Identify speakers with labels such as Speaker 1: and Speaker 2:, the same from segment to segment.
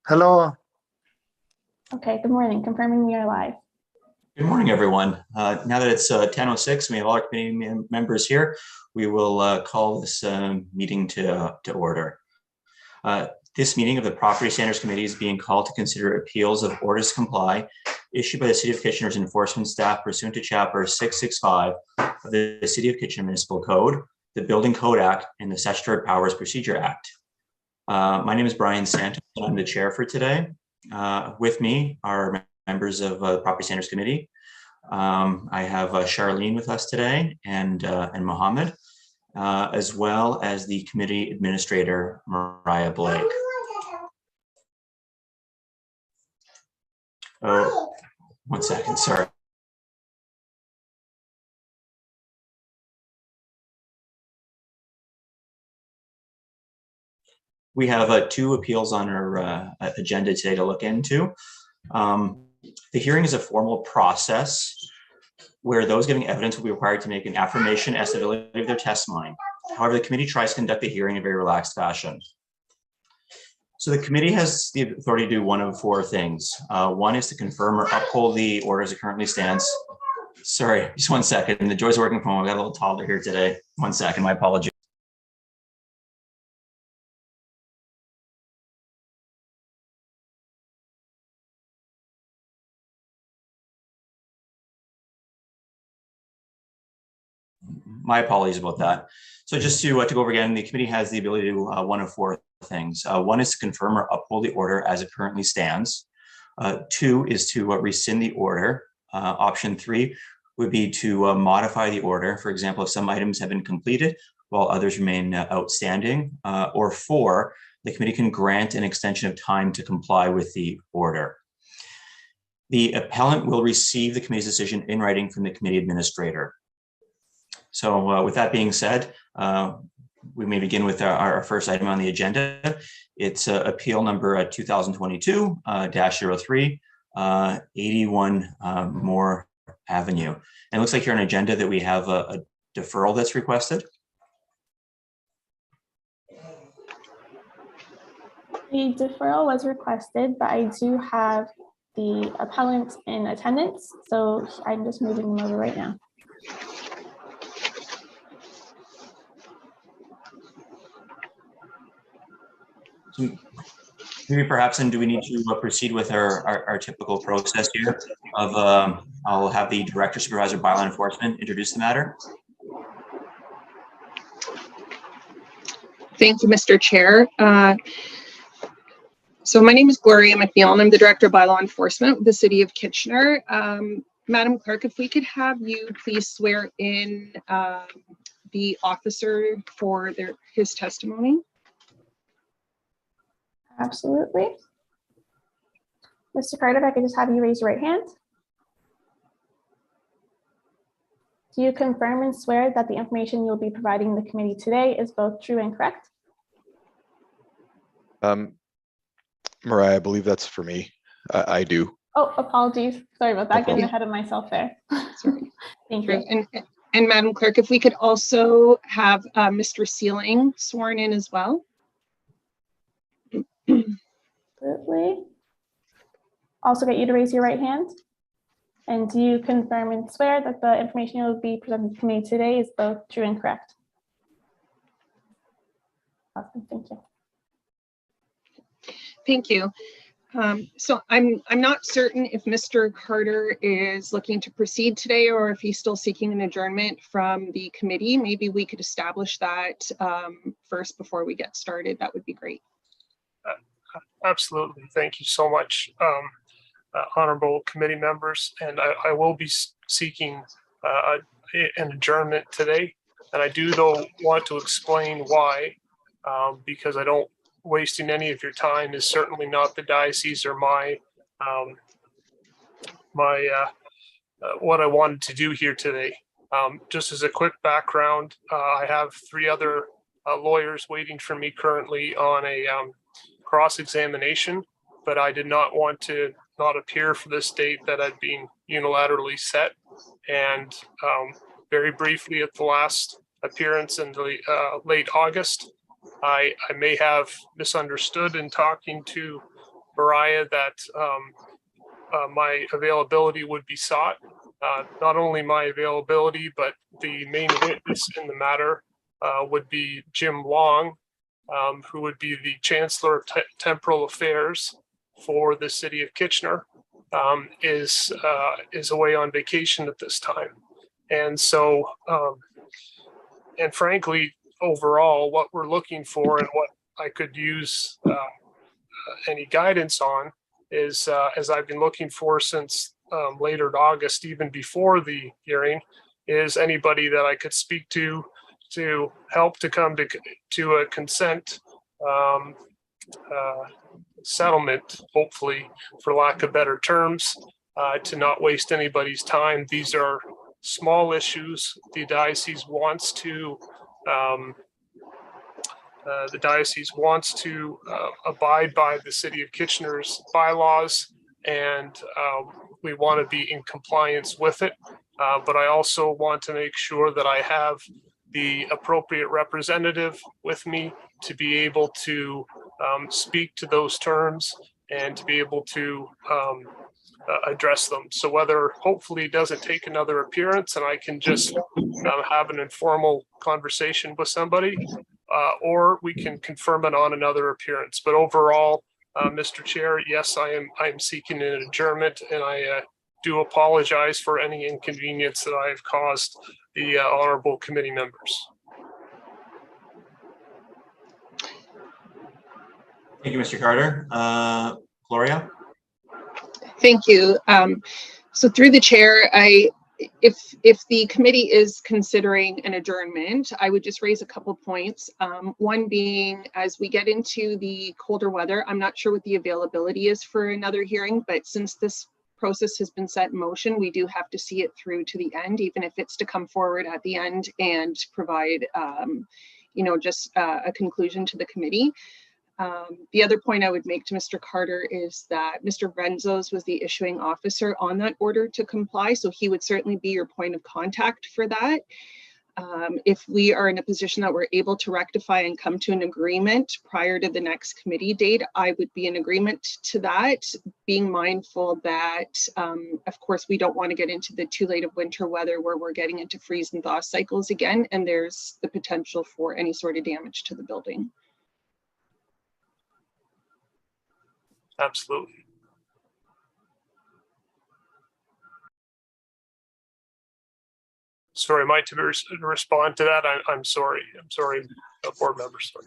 Speaker 1: Hello.
Speaker 2: Okay, good morning. Confirming we are live.
Speaker 3: Good morning, everyone. Now that it's 10:06, we have all our committee members here. We will call this meeting to order. This meeting of the Property Standards Committee is being called to consider appeals of orders to comply issued by the City of Kitchener's enforcement staff pursuant to Chapter 665 of the City of Kitchener Municipal Code, the Building Code Act, and the Statutory Powers Procedure Act. My name is Brian Santos, and I'm the chair for today. With me are members of the Property Standards Committee. I have Charlene with us today and Mohammed, as well as the committee administrator, Mariah Blake. Oh, 1 second, sorry. We have 2 appeals on our agenda today to look into. The hearing is a formal process where those giving evidence will be required to make an affirmation as to the validity of their testimony. However, the committee tries to conduct the hearing in a very relaxed fashion. So the committee has the authority to do one of 4 things. One is to confirm or uphold the order as it currently stands. Sorry, just 1 second. The joys of working from home. I got a little toddler here today. 1 second, my apologies. My apologies about that. So just to go over again, the committee has the ability to do one of 4 things. One is to confirm or uphold the order as it currently stands. 2 is to rescind the order. Option 3 would be to modify the order. For example, if some items have been completed while others remain outstanding. Or 4, the committee can grant an extension of time to comply with the order. The appellant will receive the committee's decision in writing from the committee administrator. So with that being said, we may begin with our first item on the agenda. It's appeal number 2022-03, 81 Moore Avenue. And it looks like here on agenda that we have a deferral that's requested.
Speaker 2: The deferral was requested, but I do have the appellant in attendance, so I'm just moving them over right now.
Speaker 3: So maybe perhaps, and do we need to proceed with our typical process here of I'll have the Director Supervisor Bylaw Enforcement introduce the matter.
Speaker 4: Thank you, Mr. Chair. So my name is Gloria McNeil, and I'm the Director of Bylaw Enforcement with the City of Kitchener. Madam Clerk, if we could have you please swear in the officer for his testimony.
Speaker 2: Absolutely. Mr. Carter, if I could just have you raise your right hand. Do you confirm and swear that the information you'll be providing the committee today is both true and correct?
Speaker 5: Mariah, I believe that's for me. I do.
Speaker 2: Oh, apologies. Sorry about that.
Speaker 5: No
Speaker 2: Getting ahead of myself there.
Speaker 4: Sorry.
Speaker 2: Thank you.
Speaker 4: And Madam Clerk, if we could also have Mr. Sealing sworn in as well.
Speaker 2: Absolutely. Also get you to raise your right hand. And do you confirm and swear that the information you'll be presenting to me today is both true and correct? Awesome, thank you.
Speaker 4: Thank you. So I'm not certain if Mr. Carter is looking to proceed today or if he's still seeking an adjournment from the committee. Maybe we could establish that first before we get started. That would be great.
Speaker 6: Absolutely. Thank you so much, honorable committee members. And I will be seeking an adjournment today. And I do, though, want to explain why, because I don't wasting any of your time is certainly not the diocese or my what I wanted to do here today. Just as a quick background, I have 3 other lawyers waiting for me currently on a cross-examination, but I did not want to not appear for this date that had been unilaterally set. And very briefly, at the last appearance in the late August, I may have misunderstood in talking to Mariah that my availability would be sought. Not only my availability, but the main witness in the matter would be Jim Long, who would be the Chancellor of Temporal Affairs for the city of Kitchener, is away on vacation at this time. And so, and frankly, overall, what we're looking for and what I could use any guidance on is, as I've been looking for since later in August, even before the hearing, is anybody that I could speak to help to come to a consent settlement, hopefully, for lack of better terms, to not waste anybody's time. These are small issues. The diocese wants to abide by the city of Kitchener's bylaws, and we want to be in compliance with it. But I also want to make sure that I have the appropriate representative with me to be able to speak to those terms and to be able to address them. So whether hopefully it doesn't take another appearance and I can just have an informal conversation with somebody, or we can confirm it on another appearance. But overall, Mr. Chair, yes, I am seeking an adjournment, and I do apologize for any inconvenience that I have caused the honorable committee members.
Speaker 3: Thank you, Mr. Carter. Gloria?
Speaker 4: Thank you. So through the chair, if the committee is considering an adjournment, I would just raise a couple points. One being, as we get into the colder weather, I'm not sure what the availability is for another hearing, but since this process has been set in motion, we do have to see it through to the end, even if it's to come forward at the end and provide, just a conclusion to the committee. The other point I would make to Mr. Carter is that Mr. Renzos was the issuing officer on that order to comply, so he would certainly be your point of contact for that. If we are in a position that we're able to rectify and come to an agreement prior to the next committee date, I would be in agreement to that, being mindful that, of course, we don't want to get into the too late of winter weather where we're getting into freeze and thaw cycles again, and there's the potential for any sort of damage to the building.
Speaker 6: Absolutely. Sorry, Mike, to respond to that, I'm sorry. I'm sorry, board members. Sorry.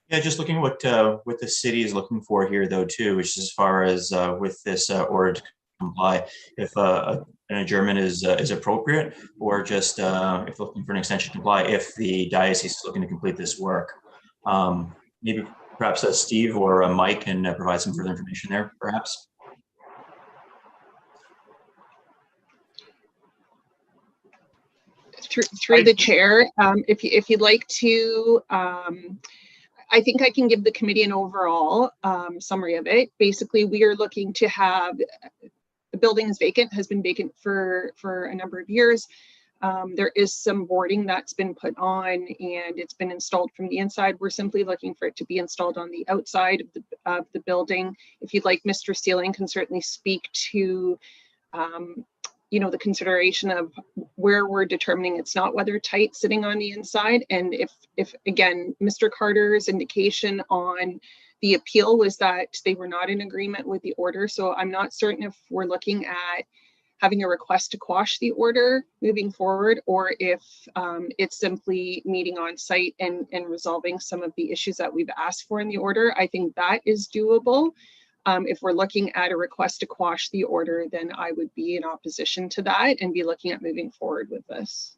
Speaker 3: Yeah, just looking what the city is looking for here, though, too, which is as far as with this order to comply, if an adjournment is appropriate, or just if looking for an extension to comply, if the diocese is looking to complete this work. Maybe perhaps Steve or Mike can provide some further information there, perhaps.
Speaker 4: Through the chair, if you'd like to, I think I can give the committee an overall summary of it. Basically, we are looking to have, the building is vacant, has been vacant for a number of years. There is some boarding that's been put on and it's been installed from the inside. We're simply looking for it to be installed on the outside of the building. If you'd like, Mr. Sealing can certainly speak to the consideration of where we're determining it's not weather tight sitting on the inside. And if again, Mr. Carter's indication on the appeal was that they were not in agreement with the order. So I'm not certain if we're looking at having a request to quash the order moving forward, or if it's simply meeting on site and resolving some of the issues that we've asked for in the order. I think that is doable. If we're looking at a request to quash the order, then I would be in opposition to that and be looking at moving forward with this.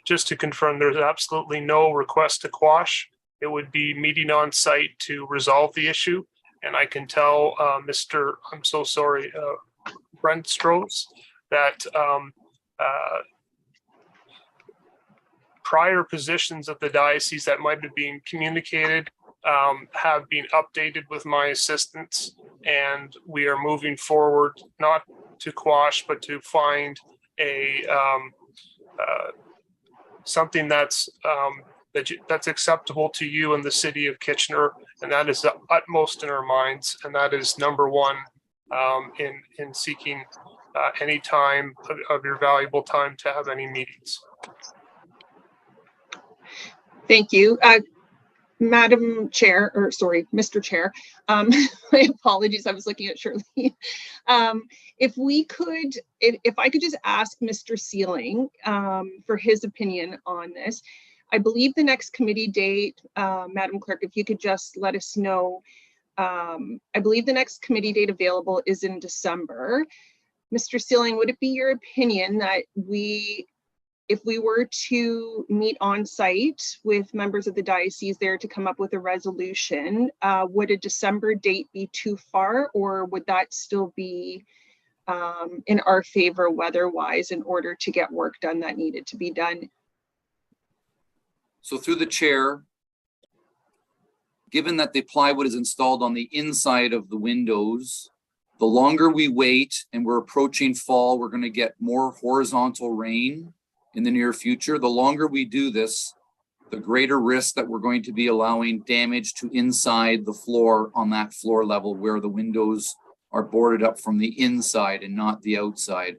Speaker 6: Just to confirm, there's absolutely no request to quash. It would be meeting on site to resolve the issue. And I can tell I'm so sorry, Brent Strohs, that prior positions of the diocese that might have been communicated have been updated with my assistance, and we are moving forward not to quash but to find a something that's that's acceptable to you and the city of Kitchener, and that is the utmost in our minds, and that is number one in seeking any time of your valuable time to have any meetings.
Speaker 4: Thank you. Madam Chair, or sorry, Mr. Chair, my apologies, I was looking at Shirley. If we could, if I could just ask Mr. Sealing for his opinion on this. I believe the next committee date, Madam Clerk, if you could just let us know, I believe the next committee date available is in December. Mr. Sealing, would it be your opinion that if we were to meet on site with members of the diocese there to come up with a resolution, would a December date be too far, or would that still be in our favor weather-wise in order to get work done that needed to be done?
Speaker 1: So through the chair, given that the plywood is installed on the inside of the windows, the longer we wait and we're approaching fall, we're going to get more horizontal rain in the near future. The longer we do this, the greater risk that we're going to be allowing damage to inside the floor on that floor level where the windows are boarded up from the inside and not the outside.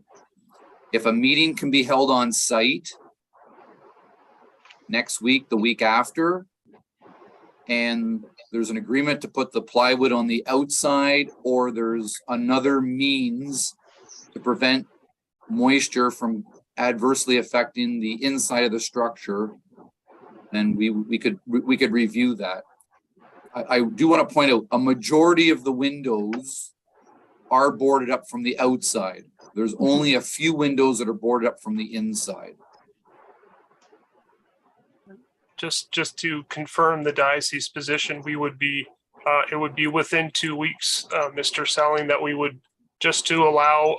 Speaker 1: If a meeting can be held on site next week, the week after, and there's an agreement to put the plywood on the outside, or there's another means to prevent moisture from adversely affecting the inside of the structure, then we could review that. I do want to point out a majority of the windows are boarded up from the outside. There's only a few windows that are boarded up from the inside.
Speaker 6: Just to confirm the diocese position, we would be, it would be within 2 weeks, Mr. Selling, that we would, just to allow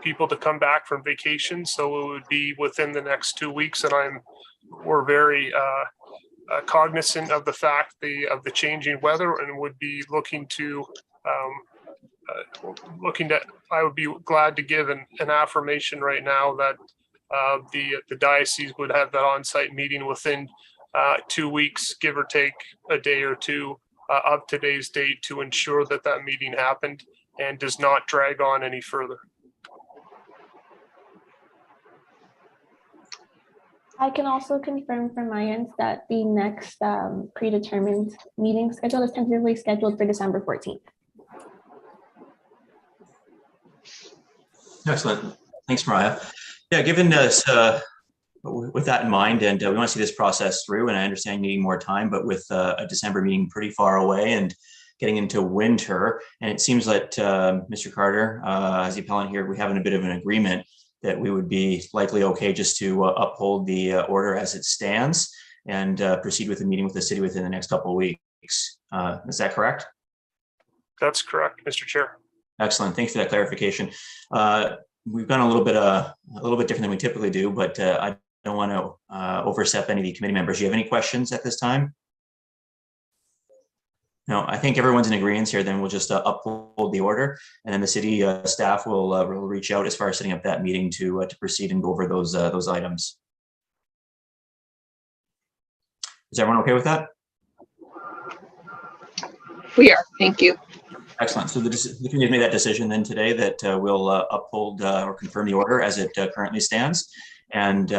Speaker 6: people to come back from vacation. So it would be within the next 2 weeks, and we're very cognizant of the fact of the changing weather, and would be looking to I would be glad to give an affirmation right now that the diocese would have that on-site meeting within 2 weeks, give or take a day or two of today's date, to ensure that that meeting happened and does not drag on any further.
Speaker 2: I can also confirm from my end that the next predetermined meeting schedule is tentatively scheduled for December 14th.
Speaker 3: Excellent. Thanks, Mariah. Yeah, given this, with that in mind, and we want to see this process through, and I understand needing more time, but with a December meeting pretty far away and getting into winter, and it seems that Mr. Carter, as the appellant here, we have a bit of an agreement that we would be likely okay just to uphold the order as it stands and proceed with the meeting with the city within the next couple of weeks. Is that correct?
Speaker 6: That's correct, Mr. Chair.
Speaker 3: Excellent. Thanks for that clarification. We've gone a little bit different than we typically do, but I don't want to overstep any of the committee members. Do you have any questions at this time? No, I think everyone's in agreement here. Then we'll just uphold the order, and then the city staff will reach out as far as setting up that meeting to proceed and go over those items. Is everyone okay with that?
Speaker 4: We are. Thank you.
Speaker 3: Excellent. So the committee has made that decision then today that we'll uphold or confirm the order as it currently stands, and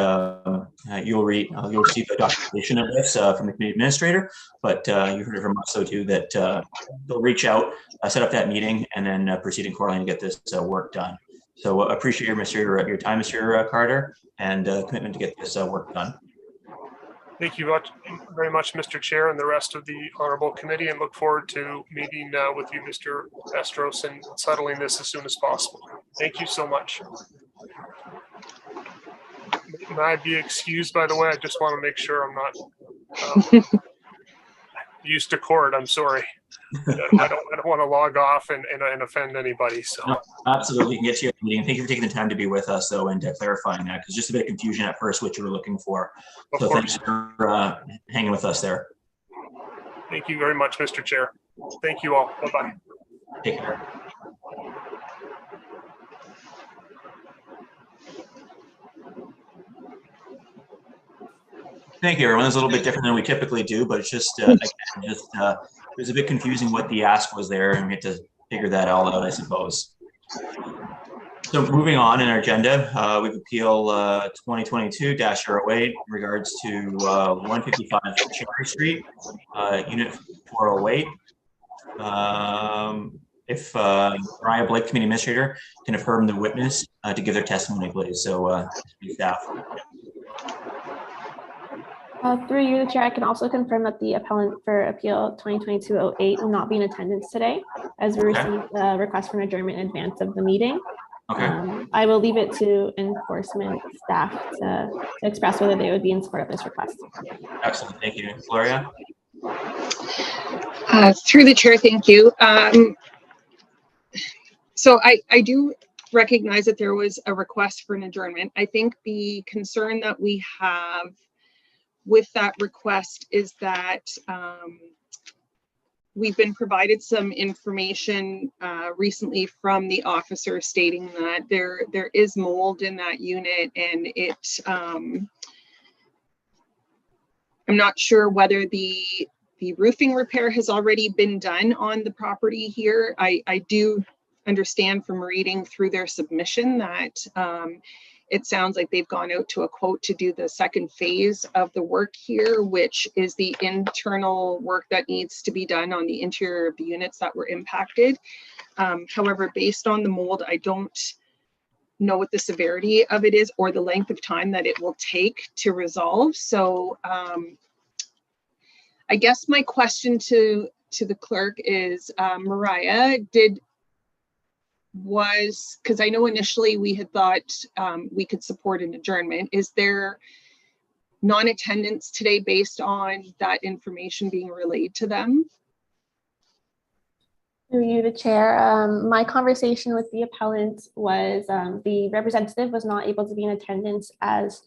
Speaker 3: you'll receive a documentation of this from the committee administrator. But you heard it from us though too that they'll reach out, set up that meeting, and then proceed accordingly to get this work done. So appreciate your time, Mr. Carter, and commitment to get this work done.
Speaker 6: Thank you very much, Mr. Chair, and the rest of the honorable committee, and look forward to meeting with you, Mr. Estros, and settling this as soon as possible. Thank you so much. May I be excused, by the way? I just want to make sure I'm not used to court. I'm sorry. I don't want to log off and offend anybody. So
Speaker 3: no, absolutely, you can get to your meeting. Thank you for taking the time to be with us, though, and clarifying that, because just a bit of confusion at first what you were looking for. So thanks for hanging with us there.
Speaker 6: Thank you very much, Mr. Chair. Thank you all. Bye-bye.
Speaker 3: Take care. Thank you, everyone. It's a little bit different than we typically do, but it's just, again, it was a bit confusing what the ask was there, and we had to figure that all out, I suppose. So moving on in our agenda, we've appeal 2022-08 in regards to 155 Cherry Street, Unit 408. If Mariah Blake, Committee Administrator, can affirm the witness to give their testimony, please. So, staff.
Speaker 2: Through you, the chair, I can also confirm that the appellant for appeal 2022-08 will not be in attendance today, as we received a request for an adjournment in advance of the meeting.
Speaker 3: Okay.
Speaker 2: I will leave it to enforcement staff to express whether they would be in support of this request.
Speaker 3: Excellent. Thank you. Gloria?
Speaker 4: Through the chair, thank you. So I do recognize that there was a request for an adjournment. I think the concern that we have with that request is that we've been provided some information recently from the officer stating that there is mold in that unit, and I'm not sure whether the roofing repair has already been done on the property here. I do understand from reading through their submission that it sounds like they've gone out to a quote to do the second phase of the work here, which is the internal work that needs to be done on the interior of the units that were impacted. However, based on the mold, I don't know what the severity of it is or the length of time that it will take to resolve. So I guess my question to the clerk is, Mariah, because I know initially we had thought we could support an adjournment. Is there non-attendance today based on that information being relayed to them?
Speaker 2: Through you, the chair, my conversation with the appellant was the representative was not able to be in attendance as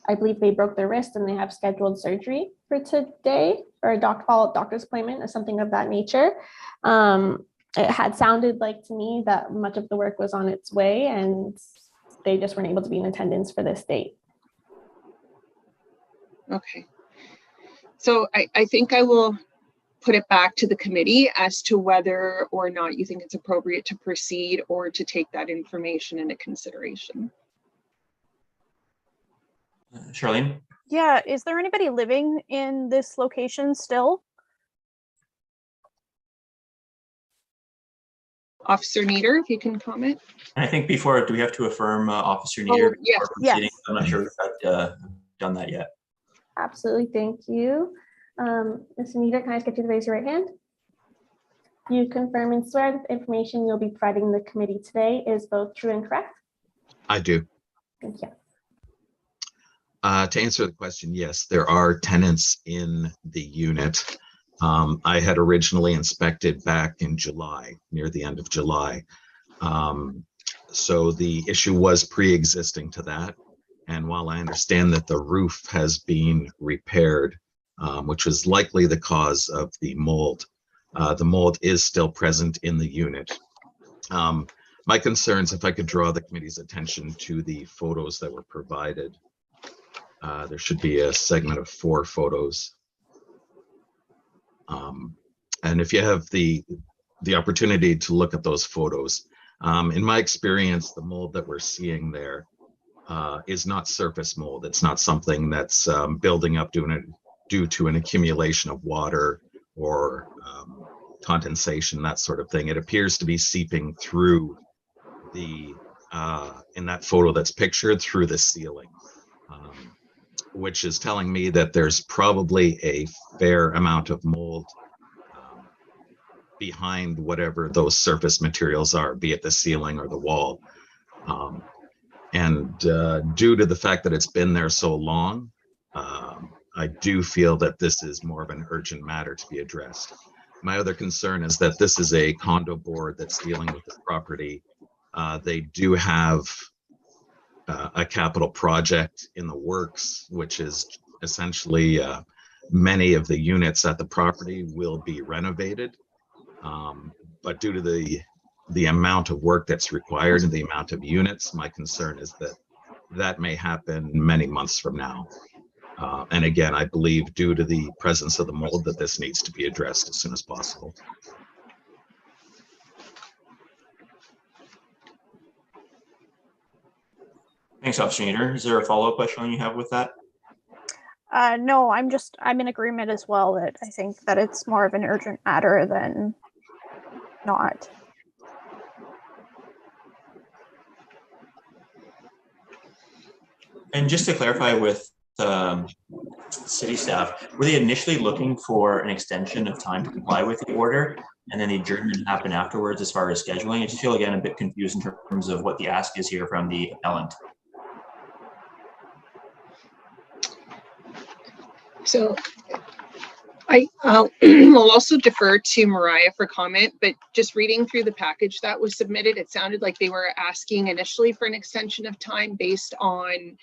Speaker 2: I believe they broke their wrist and they have scheduled surgery for today, or a follow-up doctor's appointment or something of that nature. It had sounded like to me that much of the work was on its way and they just weren't able to be in attendance for this date.
Speaker 4: Okay. So I think I will put it back to the committee as to whether or not you think it's appropriate to proceed or to take that information into consideration.
Speaker 3: Charlene?
Speaker 7: Yeah, is there anybody living in this location still?
Speaker 4: Officer Nieder, if you can comment.
Speaker 3: And I think before, do we have to affirm Officer Nieder?
Speaker 4: Yes.
Speaker 3: before proceeding? I'm not sure if we've done that yet.
Speaker 2: Absolutely, thank you. Mr. Nieder, can I just get you to raise your right hand? You confirm and swear that the information you'll be providing the committee today is both true and correct?
Speaker 8: I do.
Speaker 2: Thank you.
Speaker 8: To answer the question, yes, there are tenants in the unit. I had originally inspected back in July, near the end of July. So the issue was pre-existing to that. And while I understand that the roof has been repaired, which was likely the cause of the mold is still present in the unit. My concerns, if I could draw the committee's attention to the photos that were provided. There should be a segment of 4 photos. And if you have the opportunity to look at those photos, in my experience, the mold that we're seeing there is not surface mold. It's not something that's building up due to an accumulation of water or condensation, that sort of thing. It appears to be seeping through in that photo that's pictured, through the ceiling, which is telling me that there's probably a fair amount of mold behind whatever those surface materials are, be it the ceiling or the wall. And due to the fact that it's been there so long, I do feel that this is more of an urgent matter to be addressed. My other concern is that this is a condo board that's dealing with the property. They do have a capital project in the works, which is essentially many of the units at the property will be renovated. But due to the amount of work that's required and the amount of units, my concern is that that may happen many months from now. And again, I believe due to the presence of the mold that this needs to be addressed as soon as possible.
Speaker 3: Thanks, Officer Nieder. Is there a follow-up question you have with that?
Speaker 7: No, I'm in agreement as well that I think that it's more of an urgent matter than not.
Speaker 3: And just to clarify with city staff, were they initially looking for an extension of time to comply with the order, and then the adjournment happened afterwards as far as scheduling? I just feel, again, a bit confused in terms of what the ask is here from the appellant.
Speaker 4: So I'll also defer to Mariah for comment, but just reading through the package that was submitted, it sounded like they were asking initially for an extension of time based on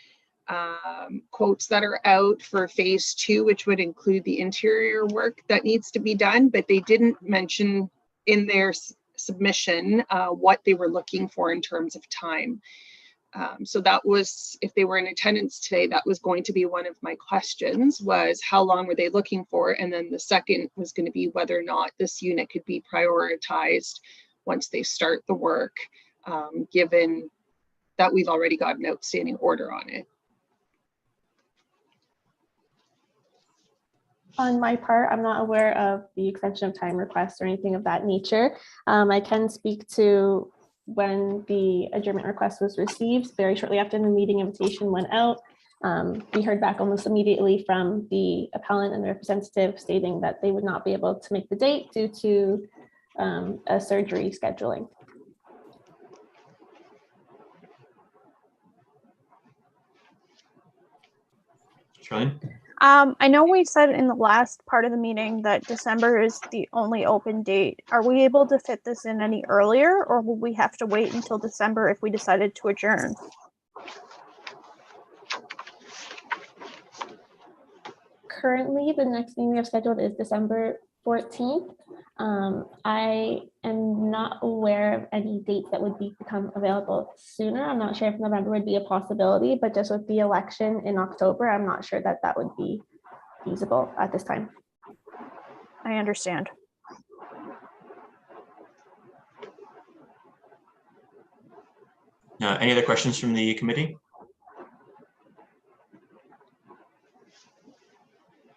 Speaker 4: quotes that are out for phase 2, which would include the interior work that needs to be done, but they didn't mention in their submission what they were looking for in terms of time. So that was, if they were in attendance today, that was going to be one of my questions, was how long were they looking for? And then the second was going to be whether or not this unit could be prioritized once they start the work, given that we've already got an outstanding order on it.
Speaker 2: On my part, I'm not aware of the extension of time requests or anything of that nature. I can speak to when the adjournment request was received. Very shortly after the meeting invitation went out, we heard back almost immediately from the appellant and the representative stating that they would not be able to make the date due to a surgery scheduling.
Speaker 3: Charlene?
Speaker 7: I know we said in the last part of the meeting that December is the only open date. Are we able to fit this in any earlier, or will we have to wait until December if we decided to adjourn?
Speaker 2: Currently, the next thing we have scheduled is December 14th. I am not aware of any dates that would become available sooner. I'm not sure if November would be a possibility, but just with the election in October, I'm not sure that that would be feasible at this time.
Speaker 7: I understand.
Speaker 3: Any other questions from the committee?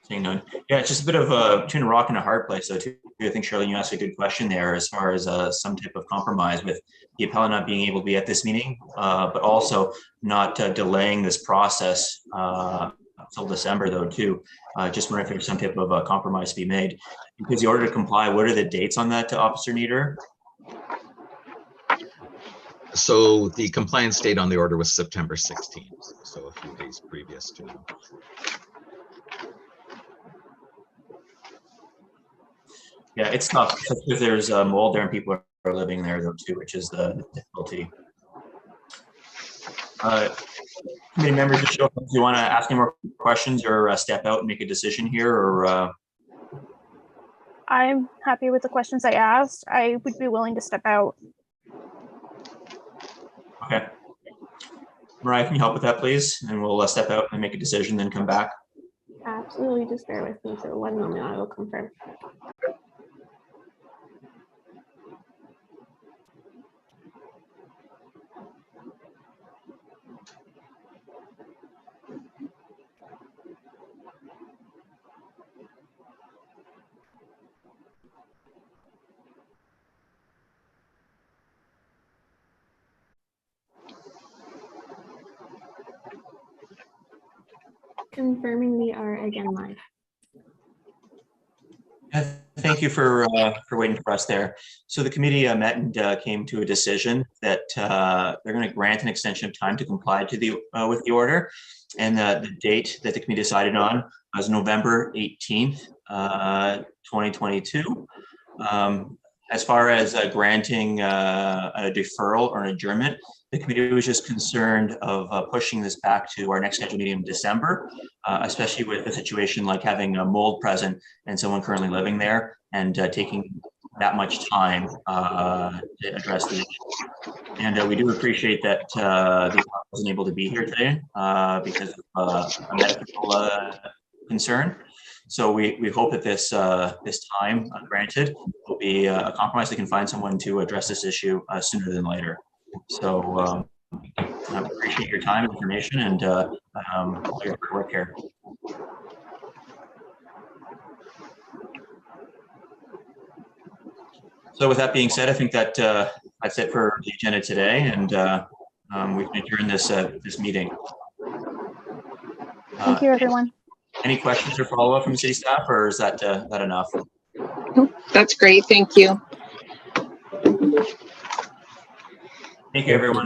Speaker 3: Seeing none. Yeah, it's just a bit of between a rock and a hard place, though, too. I think, Charlene, you asked a good question there as far as some type of compromise with the appellant not being able to be at this meeting, but also not delaying this process until December, though, too. Just wondering if there's some type of a compromise to be made. Because the order to comply, what are the dates on that, Officer Nieder?
Speaker 8: So the compliance date on the order was September 16th, so a few days previous to now.
Speaker 3: Yeah, it's tough because there's mold there and people are living there, though, too, which is the difficulty. Committee members, do you want to ask any more questions or step out and make a decision here, or?
Speaker 7: I'm happy with the questions I asked. I would be willing to step out.
Speaker 3: Okay. Mariah, can you help with that, please? And we'll step out and make a decision, then come back.
Speaker 2: Absolutely, just bear with me for one moment, I will confirm. Confirming we are again live.
Speaker 3: Thank you for waiting for us there. So the committee met and came to a decision that they're going to grant an extension of time to comply to the with the order, and the date that the committee decided on was November 18th, 2022. As far as granting a deferral or an adjournment, the committee was just concerned of pushing this back to our next scheduled meeting in December, especially with a situation like having a mold present and someone currently living there and taking that much time to address the issue. And we do appreciate that the wasn't able to be here today because of a medical concern. So we hope that this time granted will be a compromise that can find someone to address this issue sooner than later. So I appreciate your time and information and all your hard work here. So with that being said, I think that that's it for the agenda today, and we can adjourn this meeting.
Speaker 7: Thank you, everyone.
Speaker 3: Any questions or follow-up from city staff, or is that that enough?
Speaker 4: That's great. Thank you.
Speaker 3: Thank you, everyone.